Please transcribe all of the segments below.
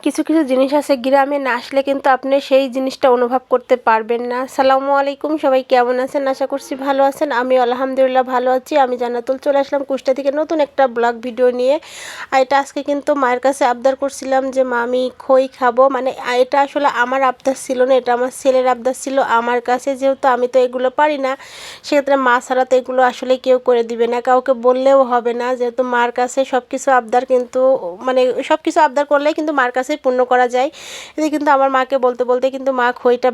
কিছু কিছু জিনিস আছে গ্রামে না আসলে কিন্তু আপনি সেই জিনিসটা অনুভব করতে পারবেন না। আসসালামু আলাইকুম, সবাই কেমন আছেন? আশা করছি ভালো আছেন। আমি আলহামদুলিল্লাহ ভালো আছি। আমি জান্নাতুল চলে আসলাম কুষ্টা থেকে নতুন একটা ব্লগ ভিডিও নিয়ে। আর এটা আজকে কিন্তু মায়ের কাছে আবদার করছিলাম যে মা আমি খই খাবো, মানে এটা আসলে আমার আবদার ছিল না, এটা আমার ছেলের আবদার ছিল আমার কাছে। যেহেতু আমি তো এগুলো পারি না, সেক্ষেত্রে মা ছাড়া তো এগুলো আসলে কেউ করে দিবে না, কাউকে বললেও হবে না। যেহেতু মার কাছে সব কিছু আবদার কিন্তু মানে সব কিছু আবদার করলেই কিন্তু মার কাছে পূর্ণ করা যায়। এতে কিন্তু আমার মাকে বলতে বলতে কিন্তু মা খইটা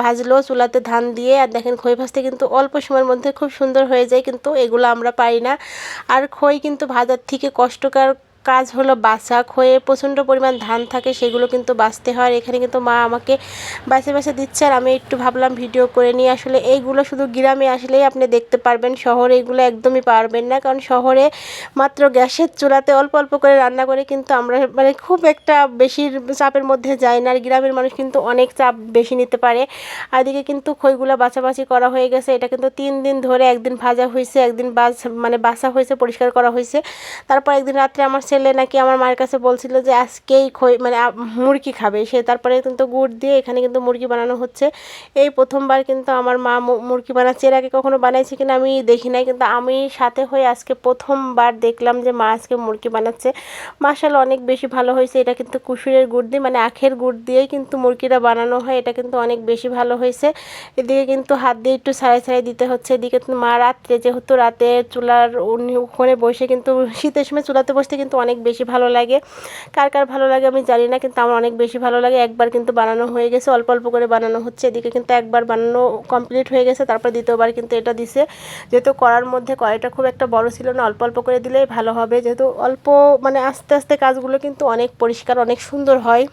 ভাজলো চুলাতে ধান দিয়ে। আর দেখেন খই ভাজতে কিন্তু অল্প সময়ের মধ্যে খুব সুন্দর হয়ে যায়, কিন্তু এগুলো আমরা পারি না। আর খই কিন্তু ভাজার থেকে কষ্টকর কাজ হলো বাছা। খয়ে প্রচণ্ড পরিমাণ ধান থাকে, সেগুলো কিন্তু বাছতে হয়। এখানে কিন্তু মা আমাকে বাছে বাছে দিচ্ছে, আর আমি একটু ভাবলাম ভিডিও করে নিয়ে। আসলে এইগুলো শুধু গ্রামে আসলেই আপনি দেখতে পারবেন, শহরে এগুলো একদমই পারবেন না। কারণ শহরে মাত্র গ্যাসের চুলাতে অল্প অল্প করে রান্না করে কিন্তু আমরা মানে খুব একটা বেশি চাপের মধ্যে যাই না। আর গ্রামের মানুষ কিন্তু অনেক চাপ বেশি নিতে পারে। আর এদিকে কিন্তু খইগুলো বাছাবাছি করা হয়ে গেছে। এটা কিন্তু 3 দিন ধরে, একদিন ভাজা হয়েছে, একদিন বাছা হয়েছে, পরিষ্কার করা হয়েছে। তারপর একদিন রাত্রে আমার ছেলে নাকি আমার মায়ের কাছে বলছিল যে আজকেই খই মুরগি খাবে সে। তারপরে কিন্তু গুড় দিয়ে এখানে কিন্তু মুরগি বানানো হচ্ছে। এই প্রথমবার কিন্তু আমার মা মুরগি বানাচ্ছে। এর আগে কখনো বানাইছে কিনা আমি দেখি নাই, কিন্তু আমি সাথে হয়ে আজকে প্রথমবার দেখলাম যে মা আজকে মুরগি বানাচ্ছে। মাশাআল্লাহ অনেক বেশি ভালো হয়েছে। এটা কিন্তু কুসুরের গুড় দিয়ে, মানে আখের গুড় দিয়েই কিন্তু মুরগিটা বানানো হয়। এটা কিন্তু অনেক বেশি ভালো হয়েছে। এদিকে কিন্তু হাত দিয়ে একটু ছাড়াই ছাড়াই দিতে হচ্ছে। এদিকে মা রাত্রে, যেহেতু রাতে চুলার ওখানে বসে কিন্তু শীতের সময় চুলাতে বসতে কিন্তু অনেক বেশি ভালো লাগে। কার কার ভালো লাগে আমি জানি না, কিন্তু আমার অনেক বেশি ভালো লাগে। একবার কিন্তু বানানো হয়ে গেছে, অল্প অল্প করে বানানো হচ্ছে। এদিকে কিন্তু একবার বানানো কমপ্লিট হয়ে গেছে, তারপর দ্বিতীয়বার কিন্তু এটা দিছে। যেহেতু কড়ার মধ্যে, কড়াইটা খুব একটা বড় ছিল না, অল্প অল্প করে দিলেই ভালো হবে। যেহেতু অল্প আস্তে আস্তে কাজগুলো কিন্তু অনেক পরিষ্কার, অনেক সুন্দর হয়।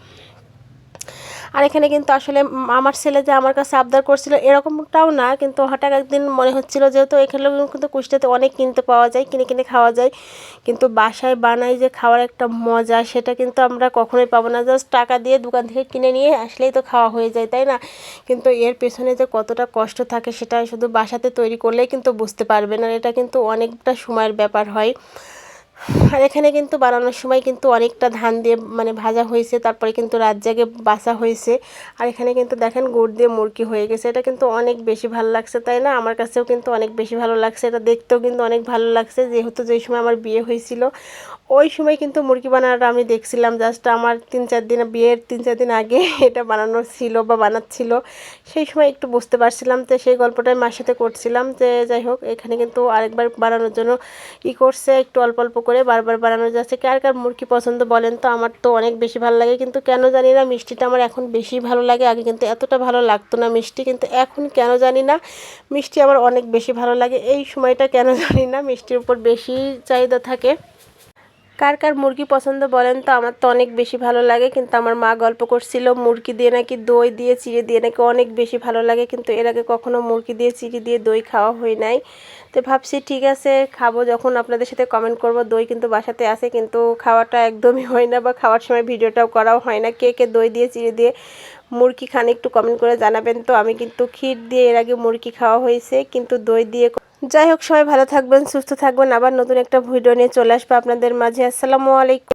আর এখানে কিন্তু আসলে আমার ছেলে যে আমার কাছে আবদার করছিল এরকমটাও না, কিন্তু হঠাৎ একদিন মনে হচ্ছিল, যেহেতু এখানে কিন্তু কুষ্টাতে অনেক কিনতে পাওয়া যায়, কিনে কিনে খাওয়া যায়, কিন্তু বাসায় বানাই যে খাওয়ার একটা মজা সেটা কিন্তু আমরা কখনোই পাবো না। জাস্ট টাকা দিয়ে দোকান থেকে কিনে নিয়ে আসলেই তো খাওয়া হয়ে যায়, তাই না? কিন্তু এর পেছনে যে কতটা কষ্ট থাকে সেটা শুধু বাসাতে তৈরি করলেই কিন্তু বুঝতে পারবেন। আর এটা কিন্তু অনেকটা সময়ের ব্যাপার হয়। আর এখানে কিন্তু বানানোর সময় কিন্তু অনেকটা ধান দিয়ে ভাজা হয়েছে, তারপরে কিন্তু রাত জেগে বাছা হয়েছে। আর এখানে কিন্তু দেখেন গুড় দিয়ে মুরগি হয়ে গেছে। এটা কিন্তু অনেক বেশি ভালো লাগছে, তাই না? আমার কাছেও কিন্তু অনেক বেশি ভালো লাগছে। এটা দেখতেও কিন্তু অনেক ভালো লাগছে। যেহেতু যেই সময় আমার বিয়ে হয়েছিল ওই সময় কিন্তু মুরগি বানানোটা আমি দেখছিলাম। জাস্ট আমার 3-4 দিন, বিয়ের 3-4 দিন আগে এটা বানানো ছিল বা বানাচ্ছিল, সেই সময় একটু বুঝতে পারছিলাম। তো সেই গল্পটাই মার সাথে করছিলাম। যে যাই হোক, এখানে কিন্তু আরেকবার বানানোর জন্য করছে, একটু অল্প অল্প করে বারবার বানানো যাচ্ছে। কার কার মুরগি পছন্দ বলেন তো? আমার তো অনেক বেশি ভালো লাগে, কিন্তু কেন জানি না মিষ্টিটা আমার এখন বেশি ভালো লাগে। আগে কিন্তু এতটা ভালো লাগতো না মিষ্টি, কিন্তু এখন কেন জানি না মিষ্টি আমার অনেক বেশি ভালো লাগে। এই সময়টা কেন জানি না মিষ্টির উপর বেশি চাহিদা থাকে। কার কার মুরগি পছন্দ বলেন তো? আমার তো অনেক বেশি ভালো লাগে। কিন্তু আমার মা গল্প করছিল মুরগি দিয়ে নাকি দই দিয়ে চিড়ে দিয়ে নাকি অনেক বেশি ভালো লাগে, কিন্তু এর আগে কখনো মুরগি দিয়ে চিড়ে দিয়ে দই খাওয়া হয় নাই। তো ভাবছি ঠিক আছে খাবো, যখন আপনাদের সাথে কমেন্ট করব। দই কিন্তু বাসাতে আছে, কিন্তু খাওয়াটা একদমই হয় না, বা খাওয়ার সময় ভিডিওটাও করাও হয় না। কে কে দই দিয়ে চিড়ে দিয়ে মুরগি খান একটু কমেন্ট করে জানাবেন তো। আমি কিন্তু ক্ষীর দিয়ে এর আগে মুরগি খাওয়া হয়েছে, কিন্তু দই দিয়ে। যাই হোক, সবাই ভালো থাকবেন, সুস্থ থাকবেন। আবার নতুন একটা ভিডিও নিয়ে চলে আসবো আপনাদের মাঝে। আসসালামু আলাইকুম।